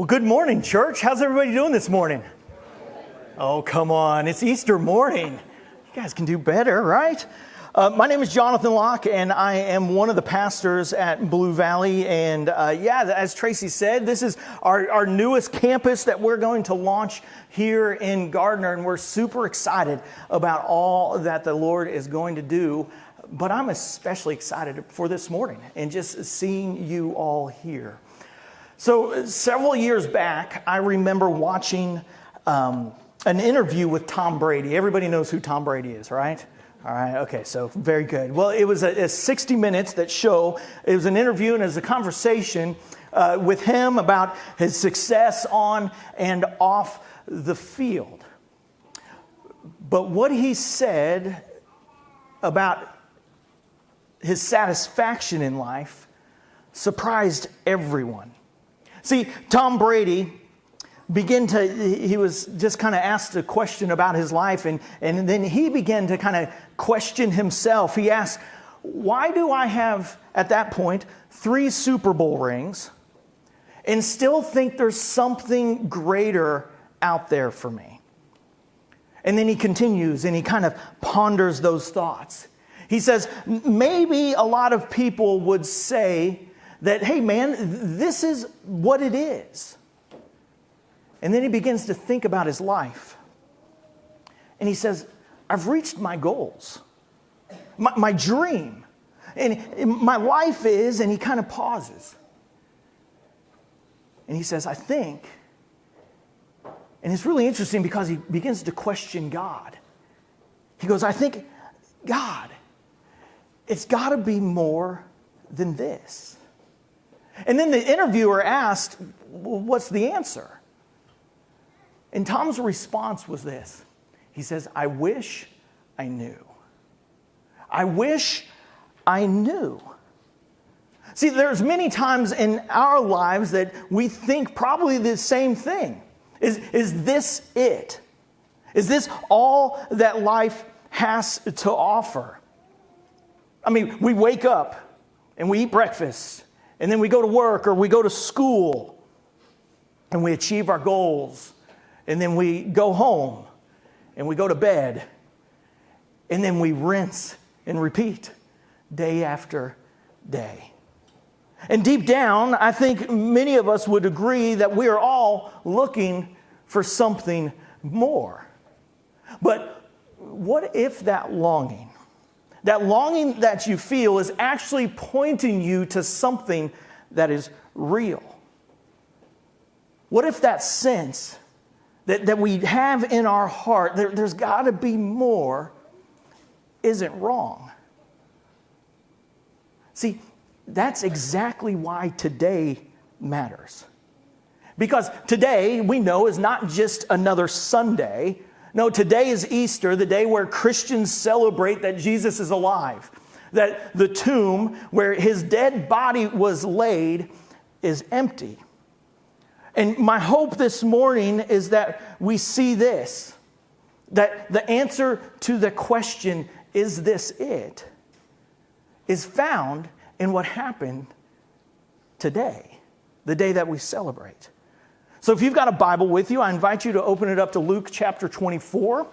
Well, good morning, church. How's everybody doing this morning? Oh, come on. It's Easter morning. You guys can do better, right? My name is Jonathan Locke, and I am one of the pastors at Blue Valley. And as Tracy said, this is our newest campus that we're going to launch here in Gardner. And we're super excited about all that the Lord is going to do. But I'm especially excited for this morning and just seeing you all here. So several years back, I remember watching an interview with Tom Brady. Everybody knows who Tom Brady is, right? All right, okay, so very good. Well, it was a 60 Minutes that show. It was an interview and it was a conversation with him about his success on and off the field. But what he said about his satisfaction in life surprised everyone. See, Tom Brady he was just kind of asked a question about his life, and then he began to kind of question himself. He asked, why do I have, at that point, 3 Super Bowl rings and still think there's something greater out there for me? And then he continues and he kind of ponders those thoughts. He says, maybe a lot of people would say that, hey man, this is what it is. And then he begins to think about his life. And he says, I've reached my goals, my dream. And my life is, and he kind of pauses. And he says, I think, and it's really interesting because he begins to question God. He goes, I think, God, it's got to be more than this. And then the interviewer asked, well, what's the answer? And Tom's response was this. He says, I wish I knew. I wish I knew. See, there's many times in our lives that we think probably the same thing. Is this it? Is this all that life has to offer? I mean, we wake up and we eat breakfast, and then we go to work or we go to school, and we achieve our goals. And then we go home and we go to bed, and then we rinse and repeat day after day. And deep down, I think many of us would agree that we are all looking for something more. But what if that longing that you feel is actually pointing you to something that is real? What if that sense that we have in our heart, there's got to be more, isn't wrong? See, that's exactly why today matters. Because today, we know, is not just another Sunday. No, today is Easter, the day where Christians celebrate that Jesus is alive. That the tomb where his dead body was laid is empty. And my hope this morning is that we see this, that the answer to the question, is this it, is found in what happened today, the day that we celebrate. So if you've got a Bible with you, I invite you to open it up to Luke chapter 24.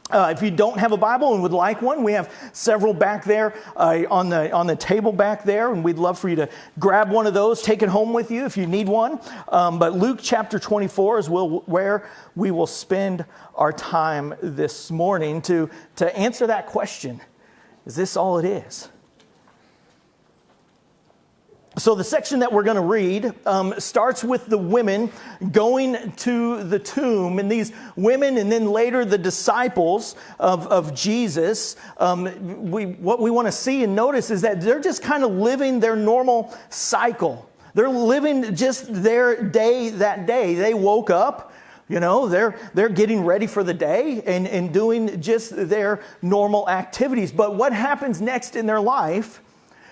If you don't have a Bible and would like one, we have several back there on the table back there, and we'd love for you to grab one of those, take it home with you if you need one. But Luke chapter 24 is where we will spend our time this morning to answer that question. Is this all it is? So the section that we're going to read starts with the women going to the tomb. And these women, and then later the disciples of Jesus, what we want to see and notice is that they're just kind of living their normal cycle. They're living just their day that day. They woke up, they're getting ready for the day and doing just their normal activities. But what happens next in their life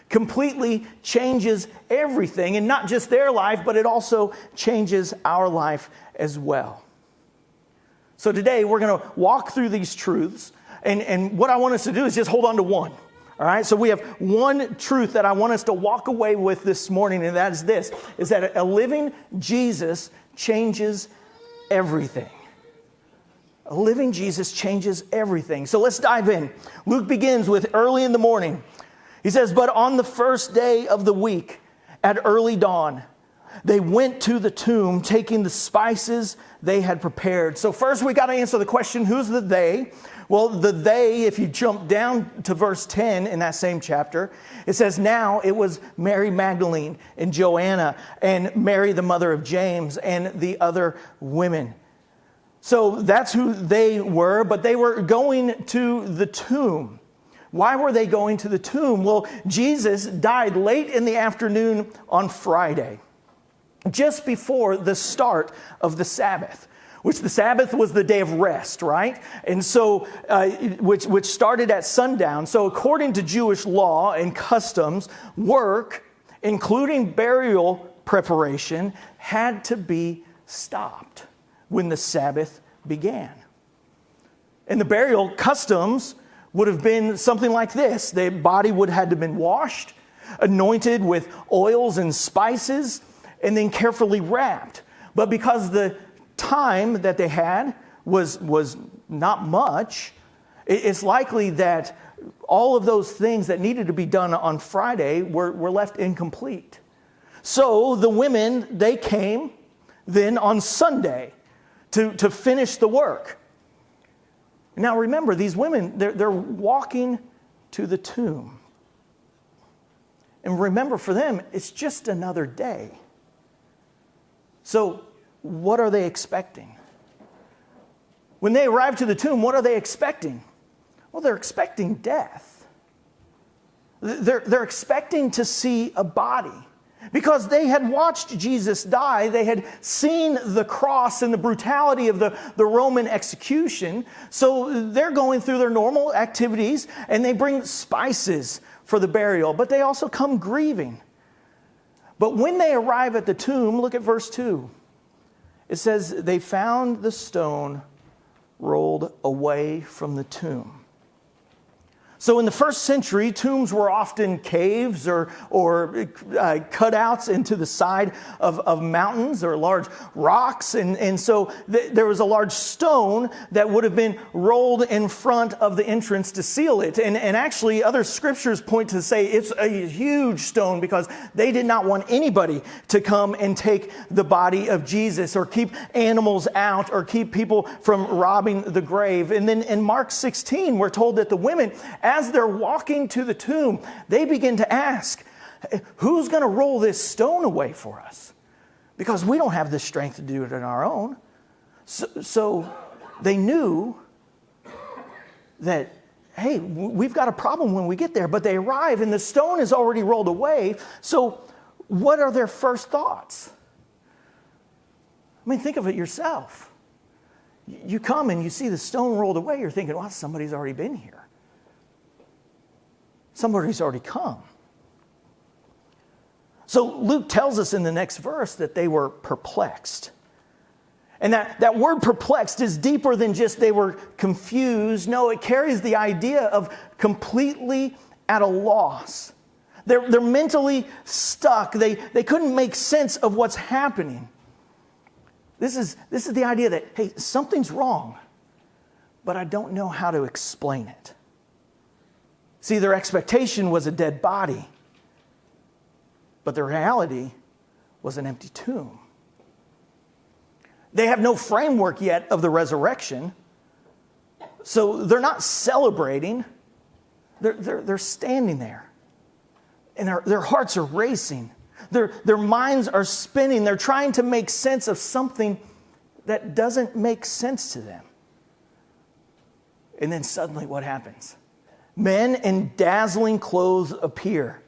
completely changes everything, and not just their life, but it also changes our life as well. So today we're going to walk through these truths, and what I want us to do is just hold on to one. All right, so we have one truth that I want us to walk away with this morning, and that is this, is that a living Jesus changes everything. A living Jesus changes everything. So let's dive in. Luke begins with early in the morning. He says, but on the first day of the week, at early dawn, they went to the tomb, taking the spices they had prepared. So first we got to answer the question, who's the they? Well, the they, if you jump down to verse 10 in that same chapter, it says, now it was Mary Magdalene and Joanna and Mary, the mother of James, and the other women. So that's who they were, but they were going to the tomb. Why were they going to the tomb? Well, Jesus died late in the afternoon on Friday, just before the start of the Sabbath, which the Sabbath was the day of rest, right? And so, which started at sundown. So according to Jewish law and customs, work, including burial preparation, had to be stopped when the Sabbath began. And the burial customs would have been something like this. The body would have had to been washed, anointed with oils and spices, and then carefully wrapped. But because the time that they had was not much, it's likely that all of those things that needed to be done on Friday were left incomplete. So the women, they came then on Sunday to finish the work. Now remember, these women, they're walking to the tomb. And remember, for them, it's just another day. So what are they expecting? When they arrive to the tomb, what are they expecting? Well, they're expecting death. They're expecting to see a body. Because they had watched Jesus die, they had seen the cross and the brutality of the Roman execution. So they're going through their normal activities, and they bring spices for the burial, but they also come grieving. But when they arrive at the tomb, look at verse 2. It says, they found the stone rolled away from the tomb. So in the first century, tombs were often caves or cutouts into the side of mountains or large rocks. And so there was a large stone that would have been rolled in front of the entrance to seal it. And actually, other scriptures point to say it's a huge stone because they did not want anybody to come and take the body of Jesus or keep animals out or keep people from robbing the grave. And then in Mark 16, we're told that the women, as they're walking to the tomb, they begin to ask, who's going to roll this stone away for us? Because we don't have the strength to do it on our own. So they knew that, hey, we've got a problem when we get there. But they arrive and the stone is already rolled away. So what are their first thoughts? I mean, think of it yourself. You come and you see the stone rolled away. You're thinking, well, somebody's already been here. Somebody's already come. So Luke tells us in the next verse that they were perplexed. And that word perplexed is deeper than just they were confused. No, it carries the idea of completely at a loss. They're mentally stuck. They couldn't make sense of what's happening. This is the idea that, hey, something's wrong, but I don't know how to explain it. See, their expectation was a dead body, but the reality was an empty tomb. They have no framework yet of the resurrection, so they're not celebrating. They're standing there, and their hearts are racing. Their minds are spinning. They're trying to make sense of something that doesn't make sense to them. And then suddenly what happens? Men in dazzling clothes appear.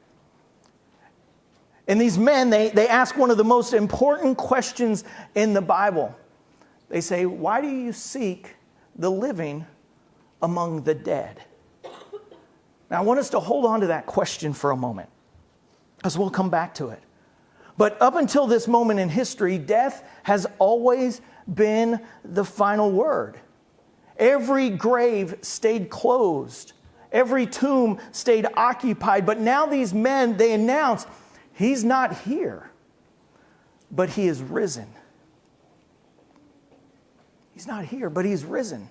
And these men, they ask one of the most important questions in the Bible. They say, why do you seek the living among the dead? Now, I want us to hold on to that question for a moment, because we'll come back to it. But up until this moment in history, death has always been the final word. Every grave stayed closed Every tomb stayed occupied. But now these men, they announced, he's not here, but he is risen. He's not here, but he's risen.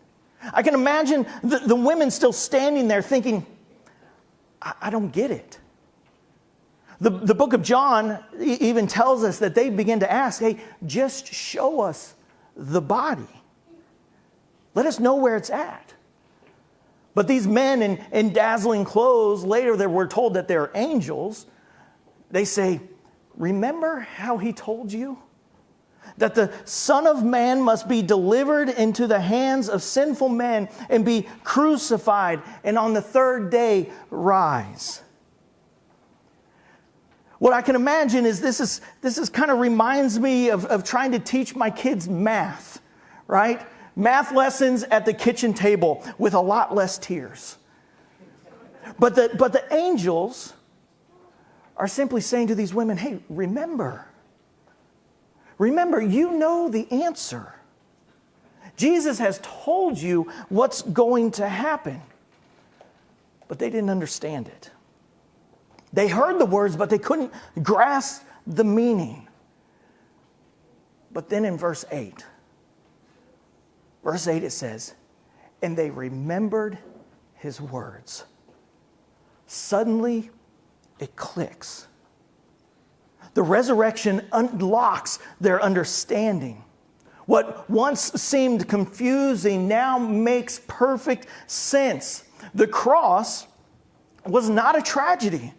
I can imagine the women still standing there thinking, I don't get it. The book of John even tells us that they begin to ask, hey, just show us the body. Let us know where it's at. But these men in dazzling clothes, later we're told that they're angels. They say, remember how he told you that the Son of Man must be delivered into the hands of sinful men and be crucified, and on the third day rise. What I can imagine is this is kind of reminds me of trying to teach my kids math, right? Math lessons at the kitchen table with a lot less tears. But the angels are simply saying to these women, hey, remember, you know the answer. Jesus has told you what's going to happen. But they didn't understand it. They heard the words, but they couldn't grasp the meaning. But then in verse 8 it says, and they remembered his words. Suddenly, it clicks. The resurrection unlocks their understanding. What once seemed confusing now makes perfect sense. The cross was not a tragedy.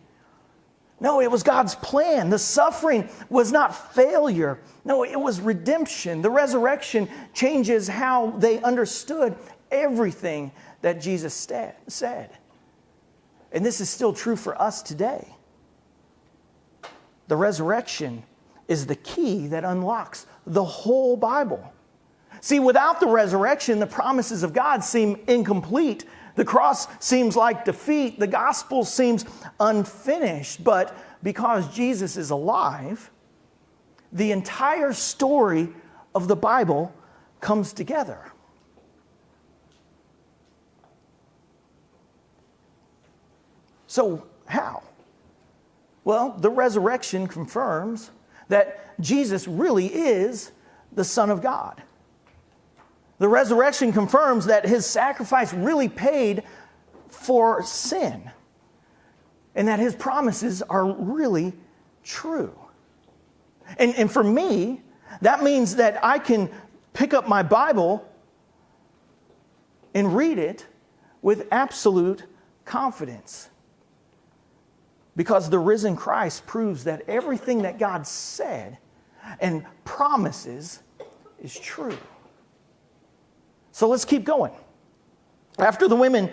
No, it was God's plan. The suffering was not failure. No, it was redemption. The resurrection changes how they understood everything that Jesus said. And this is still true for us today. The resurrection is the key that unlocks the whole Bible. See, without the resurrection, the promises of God seem incomplete. The cross seems like defeat. The gospel seems unfinished. But because Jesus is alive, the entire story of the Bible comes together. So how? Well, the resurrection confirms that Jesus really is the Son of God. The resurrection confirms that his sacrifice really paid for sin, and that his promises are really true. And for me, that means that I can pick up my Bible and read it with absolute confidence. Because the risen Christ proves that everything that God said and promises is true. So let's keep going. After the women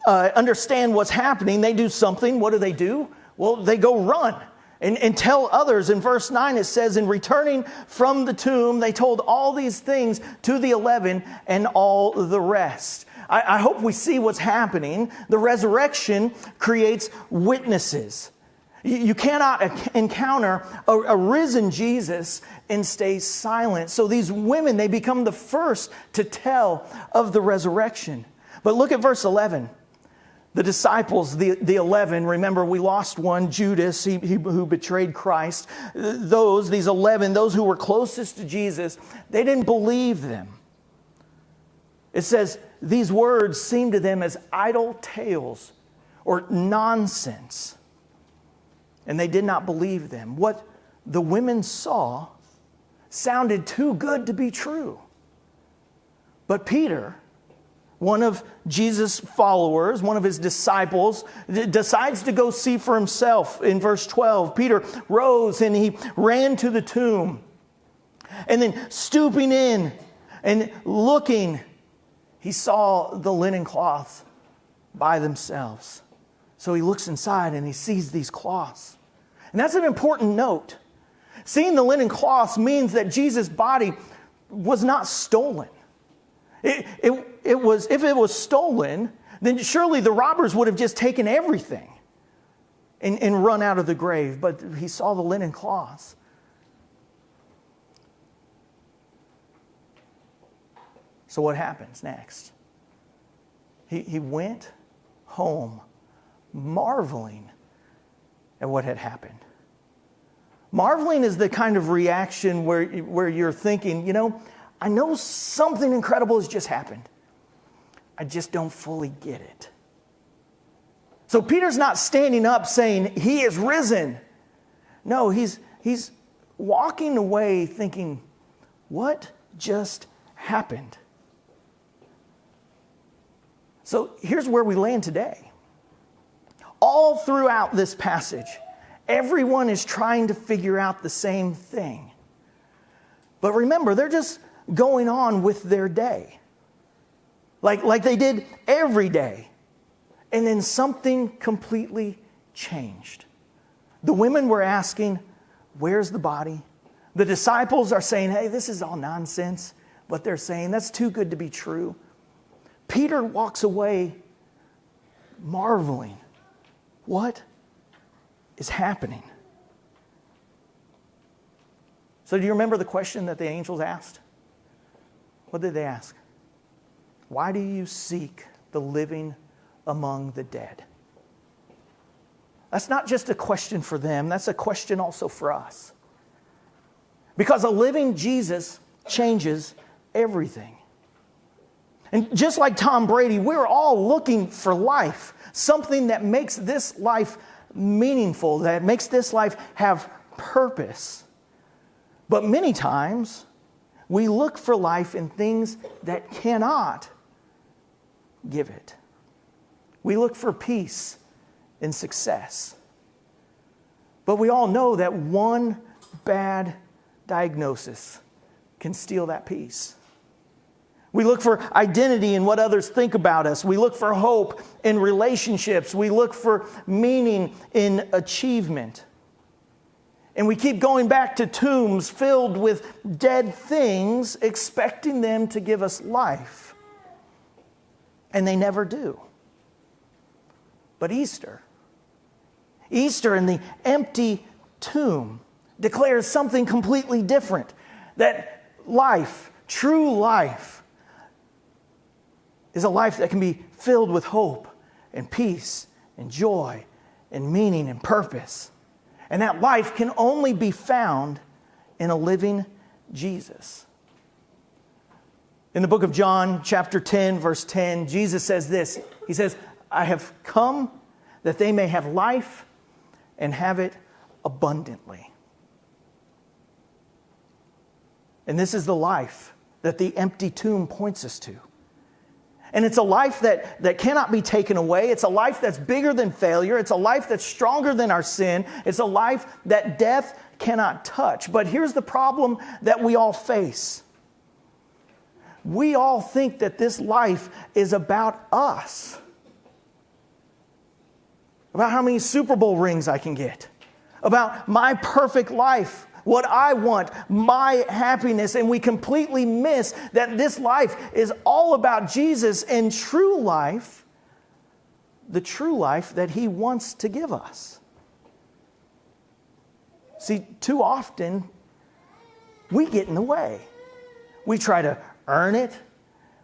understand what's happening, they do something. What do? Well, they go run and tell others. In verse 9 it says, in returning from the tomb, they told all these things to the 11 and all the rest. I hope we see what's happening. The resurrection creates witnesses. You cannot encounter a risen Jesus and stay silent. So these women, they become the first to tell of the resurrection. But look at verse 11. The disciples, the 11, remember we lost one, Judas, who betrayed Christ. These 11, those who were closest to Jesus, they didn't believe them. It says, these words seemed to them as idle tales or nonsense. And they did not believe them. What the women saw sounded too good to be true. But Peter, one of Jesus' followers, one of his disciples, decides to go see for himself. In verse 12, Peter rose and he ran to the tomb. And then stooping in and looking, he saw the linen cloths by themselves. So he looks inside and he sees these cloths. And that's an important note. Seeing the linen cloths means that Jesus' body was not stolen. It was, if it was stolen, then surely the robbers would have just taken everything and run out of the grave. But he saw the linen cloths. So what happens next? He went home, marveling at what had happened. Marveling is the kind of reaction where you're thinking, I know something incredible has just happened. I just don't fully get it. So Peter's not standing up saying, he is risen. No, he's walking away thinking, what just happened? So here's where we land today. All throughout this passage, everyone is trying to figure out the same thing. But remember, they're just going on with their day. Like they did every day. And then something completely changed. The women were asking, where's the body? The disciples are saying, hey, this is all nonsense. What they're saying, that's too good to be true. Peter walks away marveling. What is happening? So do you remember the question that the angels asked? What did they ask? Why do you seek the living among the dead? That's not just a question for them, that's a question also for us. Because a living Jesus changes everything. And just like Tom Brady, we're all looking for life, something that makes this life meaningful, that makes this life have purpose. But many times, we look for life in things that cannot give it. We look for peace in success. But we all know that one bad diagnosis can steal that peace. We look for identity in what others think about us. We look for hope in relationships. We look for meaning in achievement. And we keep going back to tombs filled with dead things, expecting them to give us life. And they never do. But Easter in the empty tomb declares something completely different. That life, true life, is a life that can be filled with hope and peace and joy and meaning and purpose. And that life can only be found in a living Jesus. In the book of John, chapter 10, verse 10, Jesus says this. He says, I have come that they may have life and have it abundantly. And this is the life that the empty tomb points us to. And it's a life that cannot be taken away. It's a life that's bigger than failure. It's a life that's stronger than our sin. It's a life that death cannot touch. But here's the problem that we all face. We all think that this life is about us. About how many Super Bowl rings I can get. About my perfect life. What I want, my happiness, and we completely miss that this life is all about Jesus and true life, the true life that He wants to give us. See, too often, we get in the way. We try to earn it.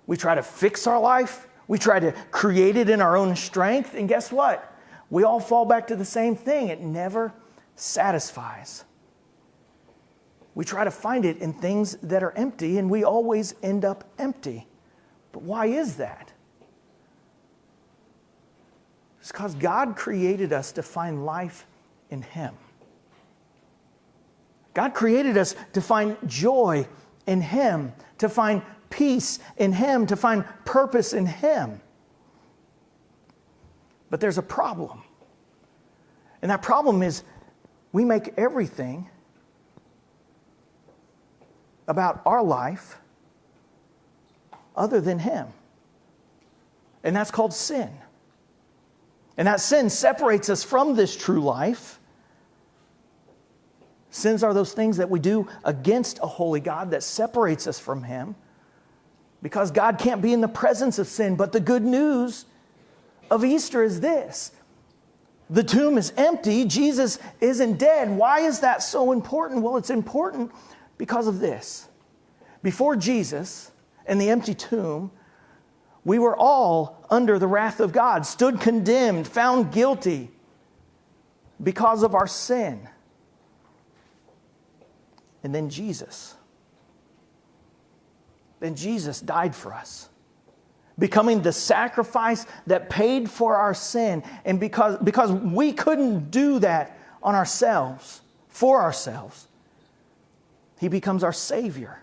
We try to fix our life. We try to create it in our own strength. And guess what? We all fall back to the same thing. It never satisfies. We try to find it in things that are empty, and we always end up empty. But why is that? It's because God created us to find life in Him. God created us to find joy in Him, to find peace in Him, to find purpose in Him. But there's a problem. And that problem is we make everything about our life other than Him. And that's called sin. And that sin separates us from this true life. Sins are those things that we do against a holy God that separates us from Him, because God can't be in the presence of sin. But the good news of Easter is this. The tomb is empty. Jesus isn't dead. Why is that so important? Well, it's important because of this. Before Jesus and the empty tomb, We were all under the wrath of God, stood condemned, found guilty because of our sin. And then Jesus died for us, becoming the sacrifice that paid for our sin. And because we couldn't do that on ourselves, for ourselves, he becomes our Savior.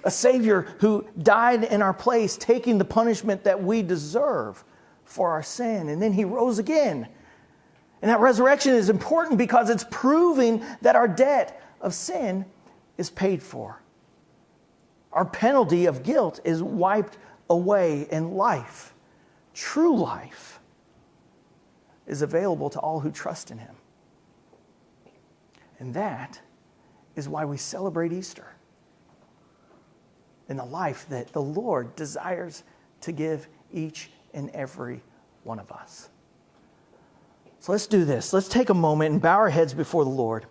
A Savior who died in our place, taking the punishment that we deserve for our sin. And then he rose again. And that resurrection is important because it's proving that our debt of sin is paid for. Our penalty of guilt is wiped away, and life, true life, is available to all who trust in him. And that is why we celebrate Easter, in the life that the Lord desires to give each and every one of us. So let's do this. Let's take a moment and bow our heads before the Lord.